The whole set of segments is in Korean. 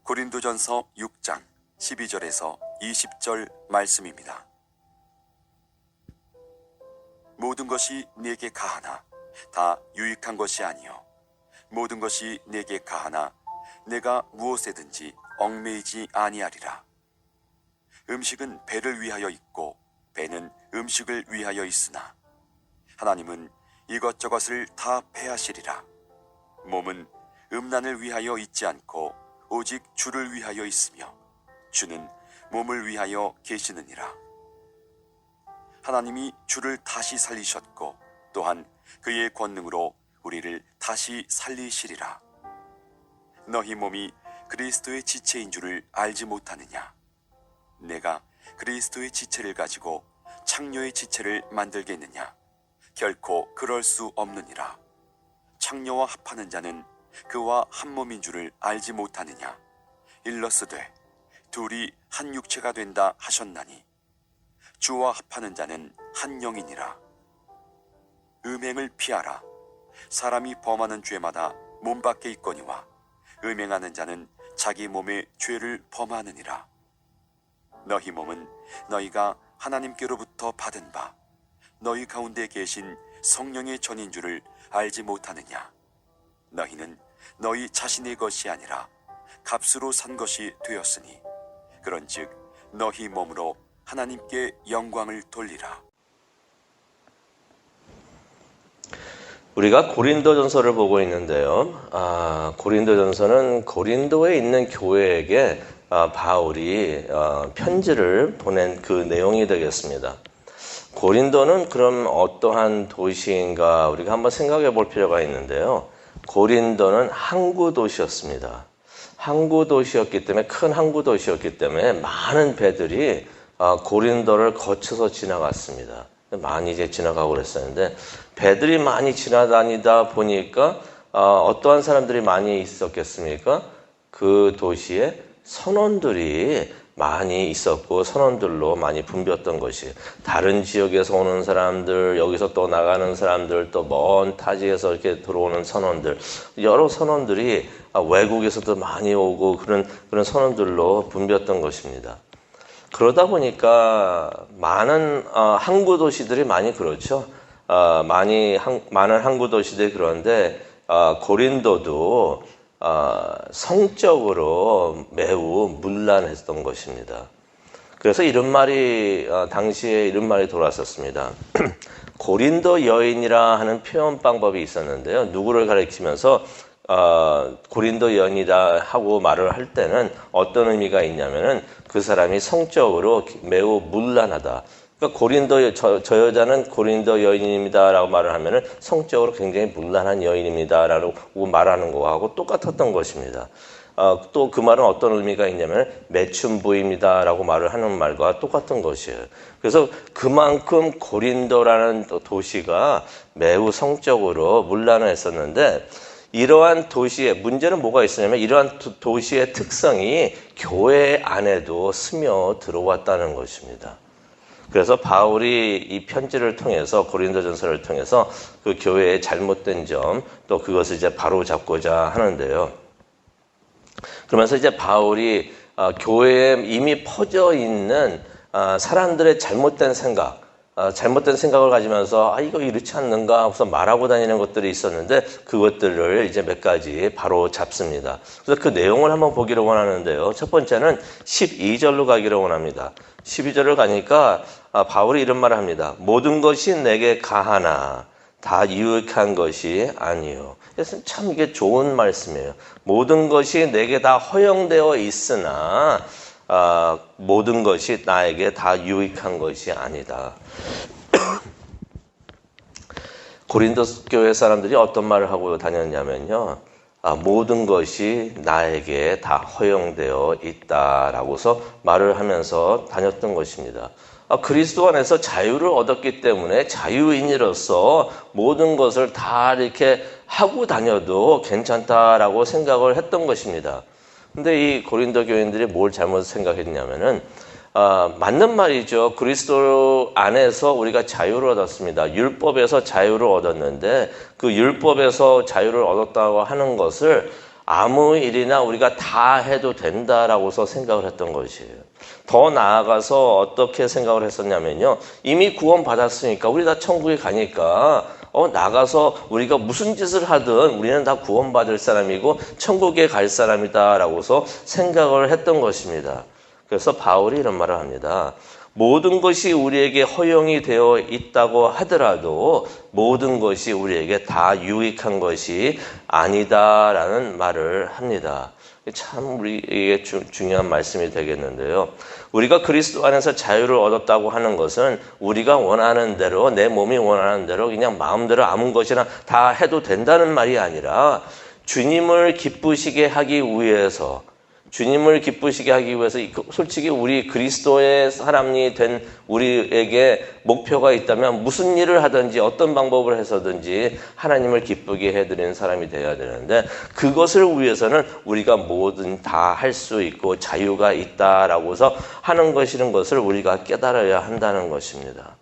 고린도전서 6장 12절에서 20절 말씀입니다. 모든 것이 내게 가하나 다 유익한 것이 아니요 모든 것이 내게 가하나 내가 무엇에든지 얽매이지 아니하리라. 음식은 배를 위하여 있고 배는 음식을 위하여 있으나 하나님은 이것저것을 다 패하시리라. 몸은 음란을 위하여 있지 않고 오직 주를 위하여 있으며 주는 몸을 위하여 계시느니라. 하나님이 주를 다시 살리셨고 또한 그의 권능으로 우리를 다시 살리시리라. 너희 몸이 그리스도의 지체인 줄을 알지 못하느냐? 내가 그리스도의 지체를 가지고 창녀의 지체를 만들겠느냐? 결코 그럴 수 없느니라. 창녀와 합하는 자는 그와 한 몸인 줄을 알지 못하느냐? 일러스되 둘이 한 육체가 된다 하셨나니 주와 합하는 자는 한 영이니라. 음행을 피하라. 사람이 범하는 죄마다 몸 밖에 있거니와 음행하는 자는 자기 몸의 죄를 범하느니라. 너희 몸은 너희가 하나님께로부터 받은 바 너희 가운데 계신 성령의 전인 줄을 알지 못하느냐? 너희는 너희 자신의 것이 아니라 값으로 산 것이 되었으니 그런즉 너희 몸으로 하나님께 영광을 돌리라. 우리가 고린도전서를 보고 있는데요. 고린도전서는 고린도에 있는 교회에게 바울이 편지를 보낸 그 내용이 되겠습니다. 고린도는 그럼 어떠한 도시인가 우리가 한번 생각해 볼 필요가 있는데요. 고린도는 항구 도시였습니다. 항구 도시였기 때문에 큰 항구 도시였기 때문에 많은 배들이 고린도를 거쳐서 지나갔습니다. 많이 이제 지나가고 그랬었는데 배들이 많이 지나다니다 보니까 어떠한 사람들이 많이 있었겠습니까? 그 도시에 선원들이 많이 있었고 선원들로 많이 붐볐던 것이 다른 지역에서 오는 사람들, 여기서 또 나가는 사람들, 또 먼 타지에서 이렇게 들어오는 선원들, 여러 선원들이 외국에서도 많이 오고 그런 선원들로 붐볐던 것입니다. 그러다 보니까 많은 항구 도시들이 많이 그렇죠. 많은 항구 도시들이 그런데 고린도도 성적으로 매우 문란했던 것입니다. 그래서 당시에 이런 말이 돌았었습니다. 고린도 여인이라 하는 표현 방법이 있었는데요. 누구를 가리키면서 고린도 여인이다 하고 말을 할 때는 어떤 의미가 있냐면은 그 사람이 성적으로 매우 문란하다. 그러니까 저 여자는 고린도 여인입니다라고 말을 하면은 성적으로 굉장히 문란한 여인입니다라고 말하는 거하고 똑같았던 것입니다. 또 그 말은 어떤 의미가 있냐면 매춘부입니다라고 말을 하는 말과 똑같은 것이에요. 그래서 그만큼 고린도라는 도시가 매우 성적으로 문란했었는데 이러한 도시의 문제는 뭐가 있었냐면 이러한 도시의 특성이 교회 안에도 스며 들어왔다는 것입니다. 그래서 바울이 이 편지를 통해서 고린도전서를 통해서 그 교회의 잘못된 점 또 그것을 이제 바로 잡고자 하는데요. 그러면서 이제 바울이 교회에 이미 퍼져 있는 사람들의 잘못된 생각을 가지면서 이거 이렇지 않는가 하고서 말하고 다니는 것들이 있었는데 그것들을 이제 몇 가지 바로 잡습니다. 그래서 그 내용을 한번 보기를 원하는데요. 첫 번째는 12절로 가기를 원합니다. 12절을 가니까 바울이 이런 말을 합니다. 모든 것이 내게 가하나 다 유익한 것이 아니요. 그래서 참 이게 좋은 말씀이에요. 모든 것이 내게 다 허용되어 있으나 모든 것이 나에게 다 유익한 것이 아니다. 고린도 교회 사람들이 어떤 말을 하고 다녔냐면요. 모든 것이 나에게 다 허용되어 있다라고서 말을 하면서 다녔던 것입니다. 그리스도 안에서 자유를 얻었기 때문에 자유인으로서 모든 것을 다 이렇게 하고 다녀도 괜찮다라고 생각을 했던 것입니다. 근데 이 고린도 교인들이 뭘 잘못 생각했냐면은 맞는 말이죠. 그리스도 안에서 우리가 자유를 얻었습니다. 율법에서 자유를 얻었는데 그 율법에서 자유를 얻었다고 하는 것을 아무 일이나 우리가 다 해도 된다라고서 생각을 했던 것이에요. 더 나아가서 어떻게 생각을 했었냐면요. 이미 구원 받았으니까 우리 다 천국에 가니까 나가서 우리가 무슨 짓을 하든 우리는 다 구원받을 사람이고 천국에 갈 사람이다라고서 생각을 했던 것입니다. 그래서 바울이 이런 말을 합니다. 모든 것이 우리에게 허용이 되어 있다고 하더라도 모든 것이 우리에게 다 유익한 것이 아니다라는 말을 합니다. 참 우리에게 중요한 말씀이 되겠는데요. 우리가 그리스도 안에서 자유를 얻었다고 하는 것은 우리가 원하는 대로 내 몸이 원하는 대로 그냥 마음대로 아무 것이나 다 해도 된다는 말이 아니라 주님을 기쁘시게 하기 위해서 솔직히 우리 그리스도의 사람이 된 우리에게 목표가 있다면 무슨 일을 하든지 어떤 방법을 해서든지 하나님을 기쁘게 해드리는 사람이 되어야 되는데 그것을 위해서는 우리가 뭐든 다 할 수 있고 자유가 있다라고서 하는 것이라는 것을 우리가 깨달아야 한다는 것입니다.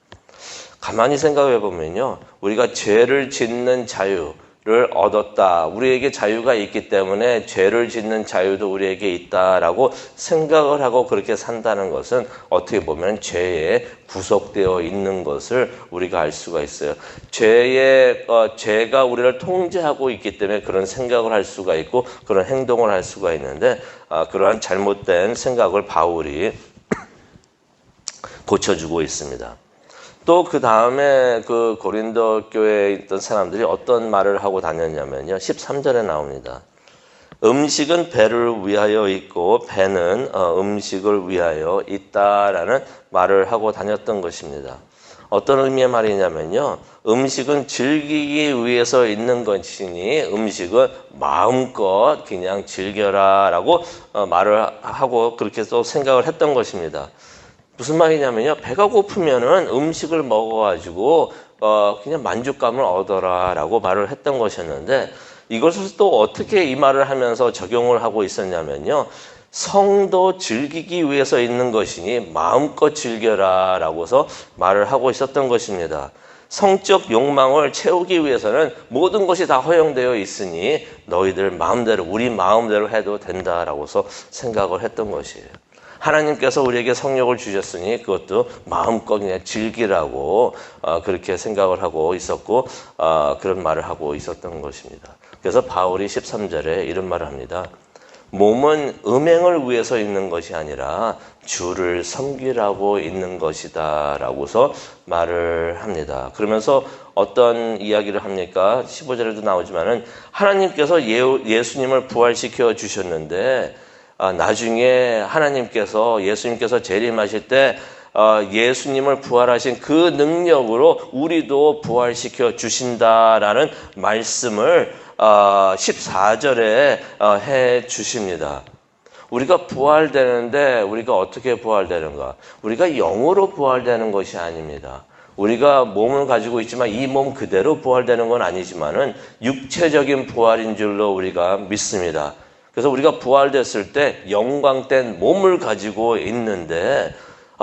가만히 생각해 보면요. 우리가 죄를 짓는 자유 를 얻었다. 우리에게 자유가 있기 때문에 죄를 짓는 자유도 우리에게 있다라고 생각을 하고 그렇게 산다는 것은 어떻게 보면 죄에 구속되어 있는 것을 우리가 알 수가 있어요. 죄가 우리를 통제하고 있기 때문에 그런 생각을 할 수가 있고 그런 행동을 할 수가 있는데 그러한 잘못된 생각을 바울이 고쳐주고 있습니다. 또 그 다음에 그 고린도 교회에 있던 사람들이 어떤 말을 하고 다녔냐면요. 13절에 나옵니다. 음식은 배를 위하여 있고 배는 음식을 위하여 있다라는 말을 하고 다녔던 것입니다. 어떤 의미의 말이냐면요. 음식은 즐기기 위해서 있는 것이니 음식은 마음껏 그냥 즐겨라라고 말을 하고 그렇게 또 생각을 했던 것입니다. 무슨 말이냐면요. 배가 고프면은 음식을 먹어가지고 그냥 만족감을 얻어라라고 말을 했던 것이었는데 이것을 또 어떻게 이 말을 하면서 적용을 하고 있었냐면요. 성도 즐기기 위해서 있는 것이니 마음껏 즐겨라라고서 말을 하고 있었던 것입니다. 성적 욕망을 채우기 위해서는 모든 것이 다 허용되어 있으니 너희들 마음대로 우리 마음대로 해도 된다라고서 생각을 했던 것이에요. 하나님께서 우리에게 성욕을 주셨으니 그것도 마음껏 그냥 즐기라고 그렇게 생각을 하고 있었고 그런 말을 하고 있었던 것입니다. 그래서 바울이 13절에 이런 말을 합니다. 몸은 음행을 위해서 있는 것이 아니라 주를 섬기라고 있는 것이다 라고서 말을 합니다. 그러면서 어떤 이야기를 합니까? 15절에도 나오지만은 하나님께서 예수님을 부활시켜 주셨는데 나중에 예수님께서 재림하실 때 예수님을 부활하신 그 능력으로 우리도 부활시켜 주신다라는 말씀을 14절에 해 주십니다. 우리가 부활되는데 우리가 어떻게 부활되는가? 우리가 영으로 부활되는 것이 아닙니다. 우리가 몸을 가지고 있지만 이 몸 그대로 부활되는 건 아니지만은 육체적인 부활인 줄로 우리가 믿습니다. 그래서 우리가 부활됐을 때 영광된 몸을 가지고 있는데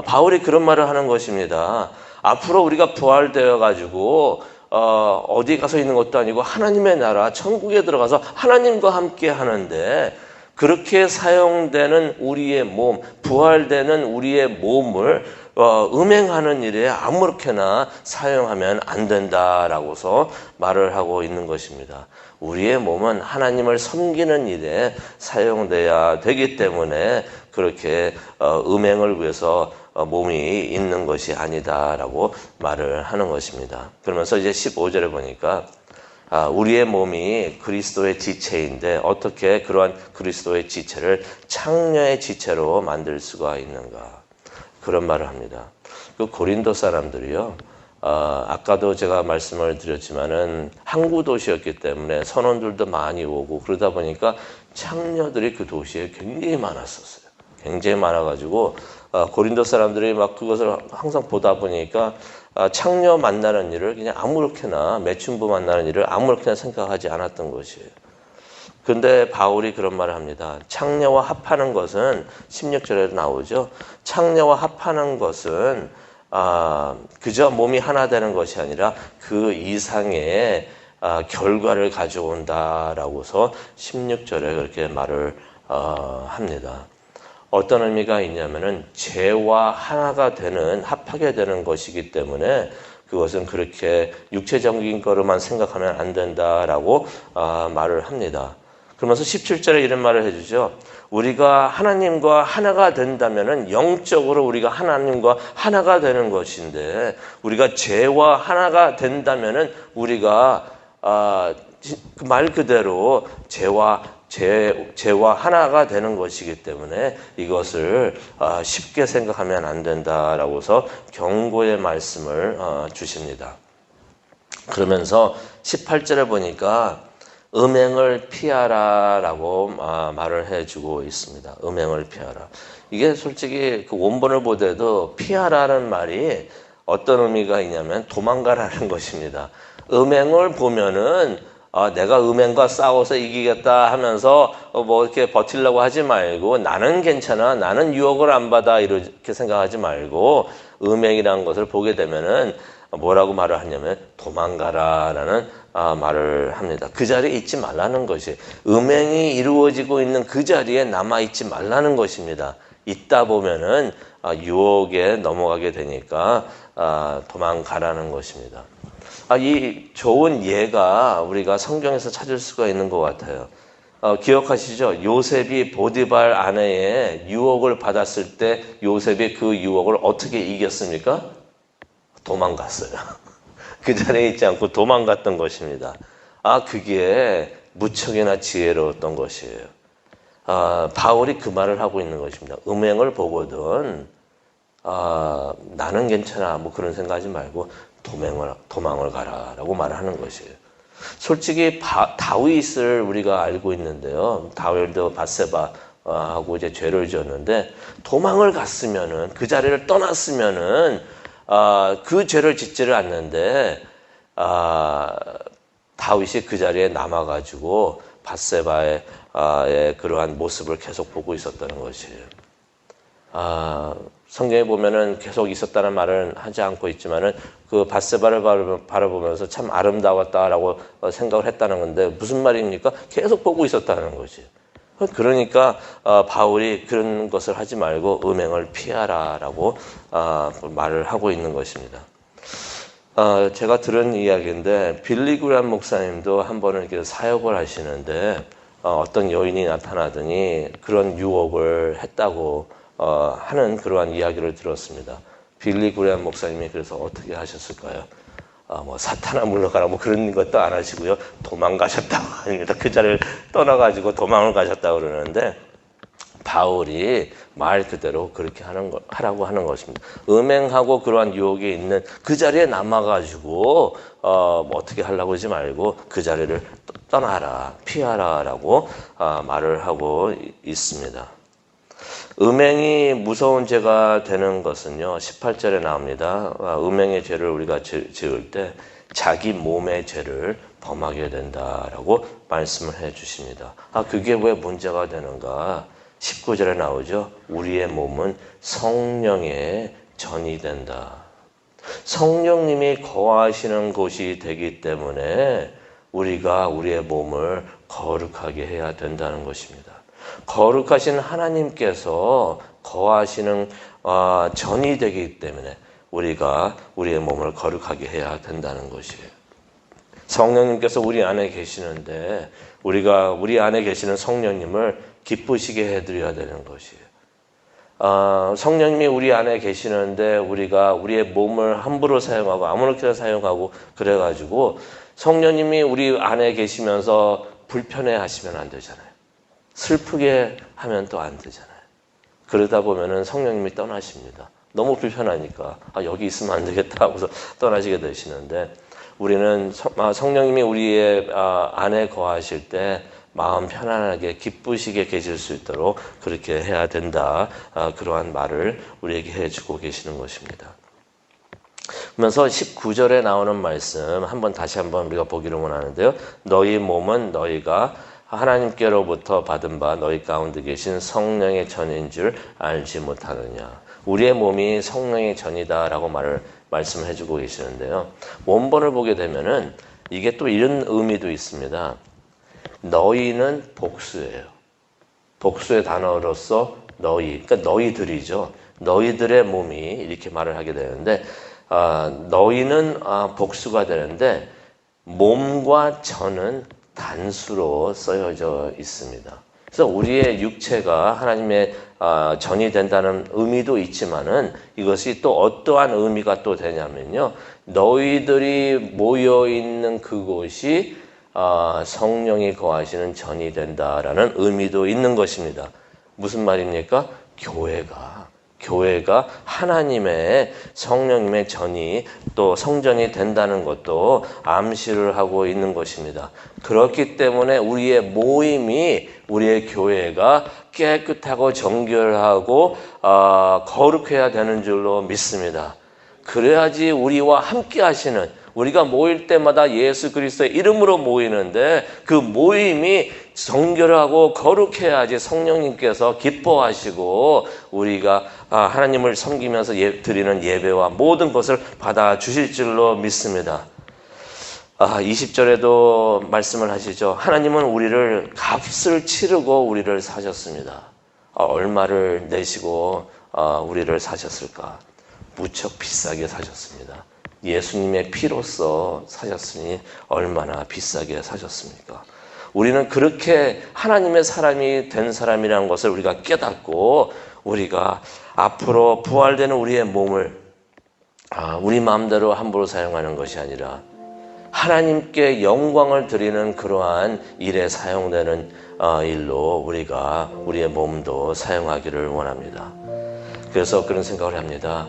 바울이 그런 말을 하는 것입니다. 앞으로 우리가 부활되어 가지고 어디 가서 있는 것도 아니고 하나님의 나라 천국에 들어가서 하나님과 함께 하는데 그렇게 사용되는 우리의 몸, 부활되는 우리의 몸을 음행하는 일에 아무렇게나 사용하면 안 된다라고서 말을 하고 있는 것입니다. 우리의 몸은 하나님을 섬기는 일에 사용돼야 되기 때문에 그렇게 음행을 위해서 몸이 있는 것이 아니다라고 말을 하는 것입니다. 그러면서 이제 15절에 보니까 우리의 몸이 그리스도의 지체인데 어떻게 그러한 그리스도의 지체를 창녀의 지체로 만들 수가 있는가 그런 말을 합니다. 그 고린도 사람들이요. 아까도 제가 말씀을 드렸지만은 항구 도시였기 때문에 선원들도 많이 오고 그러다 보니까 창녀들이 그 도시에 굉장히 많았었어요. 굉장히 많아가지고 고린도 사람들이 막 그것을 항상 보다 보니까 창녀 만나는 일을 그냥 아무렇게나 매춘부 만나는 일을 아무렇게나 생각하지 않았던 것이에요. 그런데 바울이 그런 말을 합니다. 창녀와 합하는 것은 16절에도 나오죠. 창녀와 합하는 것은 그저 몸이 하나 되는 것이 아니라 그 이상의 결과를 가져온다라고서 16절에 그렇게 말을 합니다. 어떤 의미가 있냐면은 죄와 하나가 되는, 합하게 되는 것이기 때문에 그것은 그렇게 육체적인 거로만 생각하면 안 된다라고 말을 합니다. 그러면서 17절에 이런 말을 해주죠. 우리가 하나님과 하나가 된다면은 영적으로 우리가 하나님과 하나가 되는 것인데, 우리가 죄와 하나가 된다면은 우리가 그 말 그대로 죄와 하나가 되는 것이기 때문에 이것을 쉽게 생각하면 안 된다라고서 경고의 말씀을 주십니다. 그러면서 18절에 보니까 음행을 피하라라고 말을 해주고 있습니다. 음행을 피하라. 이게 솔직히 그 원본을 보더라도 피하라는 말이 어떤 의미가 있냐면 도망가라는 것입니다. 음행을 보면은 내가 음행과 싸워서 이기겠다 하면서 뭐 이렇게 버틸려고 하지 말고, 나는 괜찮아, 나는 유혹을 안 받아, 이렇게 생각하지 말고 음행이라는 것을 보게 되면은 뭐라고 말을 하냐면 도망가라라는 말을 합니다. 그 자리에 있지 말라는 것이, 음행이 이루어지고 있는 그 자리에 남아 있지 말라는 것입니다. 있다 보면은 유혹에 넘어가게 되니까 도망가라는 것입니다. 이 좋은 예가 우리가 성경에서 찾을 수가 있는 것 같아요. 기억하시죠? 요셉이 보디발 아내의 유혹을 받았을 때 요셉이 그 유혹을 어떻게 이겼습니까? 도망갔어요. 그 자리에 있지 않고 도망갔던 것입니다. 그게 무척이나 지혜로웠던 것이에요. 바울이 그 말을 하고 있는 것입니다. 음행을 보거든 나는 괜찮아, 뭐 그런 생각하지 말고 도망을 가라라고 말을 하는 것이에요. 솔직히 다윗을 우리가 알고 있는데요. 다윗도 밧세바하고 이제 죄를 지었는데, 도망을 갔으면은, 그 자리를 떠났으면은 그 죄를 짓지를 않는데 다윗이 그 자리에 남아가지고 밧세바의 그러한 모습을 계속 보고 있었다는 것이에요. 성경에 보면은 계속 있었다는 말은 하지 않고 있지만은 그 밧세바를 바라보면서 참 아름다웠다라고 생각을 했다는 건데, 무슨 말입니까? 계속 보고 있었다는 거지. 그러니까 바울이 그런 것을 하지 말고 음행을 피하라라고 말을 하고 있는 것입니다. 제가 들은 이야기인데, 빌리 그레이엄 목사님도 한 번은 이렇게 사역을 하시는데 어떤 여인이 나타나더니 그런 유혹을 했다고 하는 그러한 이야기를 들었습니다. 빌리 그레이엄 목사님이 그래서 어떻게 하셨을까요? 뭐 사탄아 물러가라 뭐 그런 것도 안 하시고요, 도망가셨다고 합니다. 그 자리를 떠나가지고 도망을 가셨다고 그러는데, 바울이 말 그대로 그렇게 하라고 하는 것입니다. 음행하고 그러한 유혹이 있는 그 자리에 남아가지고 뭐 어떻게 하려고 하지 말고 그 자리를 떠나라, 피하라라고 말을 하고 있습니다. 음행이 무서운 죄가 되는 것은요, 18절에 나옵니다. 음행의 죄를 우리가 지을 때 자기 몸의 죄를 범하게 된다라고 말씀을 해 주십니다. 그게 왜 문제가 되는가? 19절에 나오죠. 우리의 몸은 성령의 전이 된다. 성령님이 거하시는 곳이 되기 때문에 우리가 우리의 몸을 거룩하게 해야 된다는 것입니다. 거룩하신 하나님께서 거하시는 전이 되기 때문에 우리가 우리의 몸을 거룩하게 해야 된다는 것이에요. 성령님께서 우리 안에 계시는데 우리가 우리 안에 계시는 성령님을 기쁘시게 해드려야 되는 것이에요. 성령님이 우리 안에 계시는데 우리가 우리의 몸을 함부로 사용하고 아무렇게나 사용하고 그래가지고 성령님이 우리 안에 계시면서 불편해 하시면 안 되잖아요. 슬프게 하면 또 안 되잖아요. 그러다 보면은 성령님이 떠나십니다. 너무 불편하니까 여기 있으면 안 되겠다 하고서 떠나시게 되시는데, 우리는 성령님이 우리의 안에 거하실 때 마음 편안하게 기쁘시게 계실 수 있도록 그렇게 해야 된다. 그러한 말을 우리에게 해주고 계시는 것입니다. 그러면서 19절에 나오는 말씀 다시 한번 우리가 보기를 원하는데요. 너희 몸은 너희가 하나님께로부터 받은 바 너희 가운데 계신 성령의 전인 줄 알지 못하느냐. 우리의 몸이 성령의 전이다라고 말씀을 해주고 계시는데요. 원본을 보게 되면은 이게 또 이런 의미도 있습니다. 너희는 복수예요. 복수의 단어로서 너희, 그러니까 너희들이죠. 너희들의 몸이 이렇게 말을 하게 되는데 너희는 복수가 되는데 몸과 전은 단수로 쓰여져 있습니다. 그래서 우리의 육체가 하나님의 전이 된다는 의미도 있지만은 이것이 또 어떠한 의미가 또 되냐면요. 너희들이 모여 있는 그곳이 성령이 거하시는 전이 된다라는 의미도 있는 것입니다. 무슨 말입니까? 교회가 하나님의 성령님의 전이 또 성전이 된다는 것도 암시를 하고 있는 것입니다. 그렇기 때문에 우리의 모임이 우리의 교회가 깨끗하고 정결하고 거룩해야 되는 줄로 믿습니다. 그래야지 우리와 함께 하시는 우리가 모일 때마다 예수 그리스도의 이름으로 모이는데 그 모임이 정결하고 거룩해야지 성령님께서 기뻐하시고 우리가 하나님을 섬기면서 드리는 예배와 모든 것을 받아주실 줄로 믿습니다. 20절에도 말씀을 하시죠. 하나님은 우리를 값을 치르고 우리를 사셨습니다. 얼마를 내시고 우리를 사셨을까? 무척 비싸게 사셨습니다. 예수님의 피로써 사셨으니 얼마나 비싸게 사셨습니까? 우리는 그렇게 하나님의 사람이 된 사람이라는 것을 우리가 깨닫고 우리가 앞으로 부활되는 우리의 몸을 우리 마음대로 함부로 사용하는 것이 아니라 하나님께 영광을 드리는 그러한 일에 사용되는 일로 우리가 우리의 몸도 사용하기를 원합니다. 그래서 그런 생각을 합니다.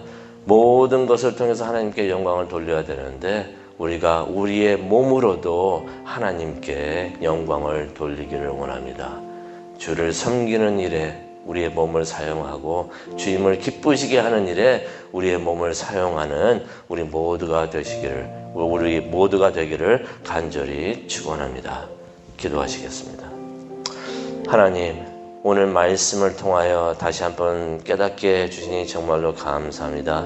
모든 것을 통해서 하나님께 영광을 돌려야 되는데 우리가 우리의 몸으로도 하나님께 영광을 돌리기를 원합니다. 주를 섬기는 일에 우리의 몸을 사용하고 주님을 기쁘시게 하는 일에 우리의 몸을 사용하는 우리 모두가 되기를 간절히 축원합니다. 기도하시겠습니다. 하나님, 오늘 말씀을 통하여 다시 한번 깨닫게 해주시니 정말로 감사합니다.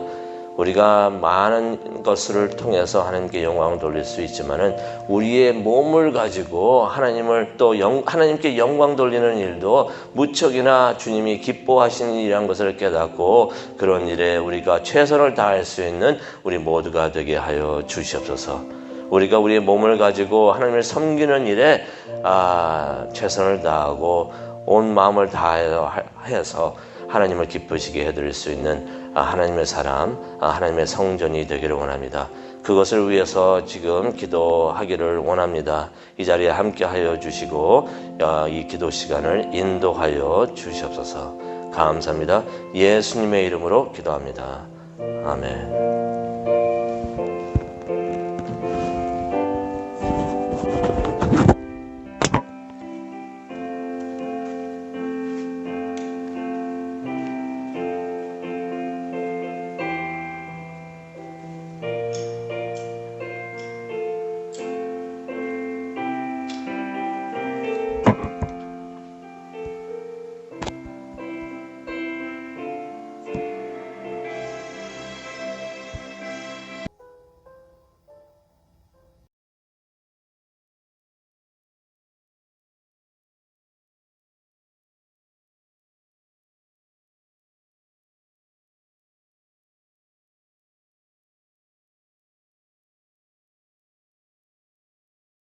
우리가 많은 것을 통해서 하나님께 영광을 돌릴 수 있지만은 우리의 몸을 가지고 하나님을 또 하나님께 영광 돌리는 일도 무척이나 주님이 기뻐하시는 일이라는 것을 깨닫고 그런 일에 우리가 최선을 다할 수 있는 우리 모두가 되게 하여 주시옵소서. 우리가 우리의 몸을 가지고 하나님을 섬기는 일에 최선을 다하고 온 마음을 다해서 하나님을 기쁘시게 해드릴 수 있는 하나님의 사람, 하나님의 성전이 되기를 원합니다. 그것을 위해서 지금 기도하기를 원합니다. 이 자리에 함께 하여 주시고 이 기도 시간을 인도하여 주시옵소서. 감사합니다. 예수님의 이름으로 기도합니다. 아멘.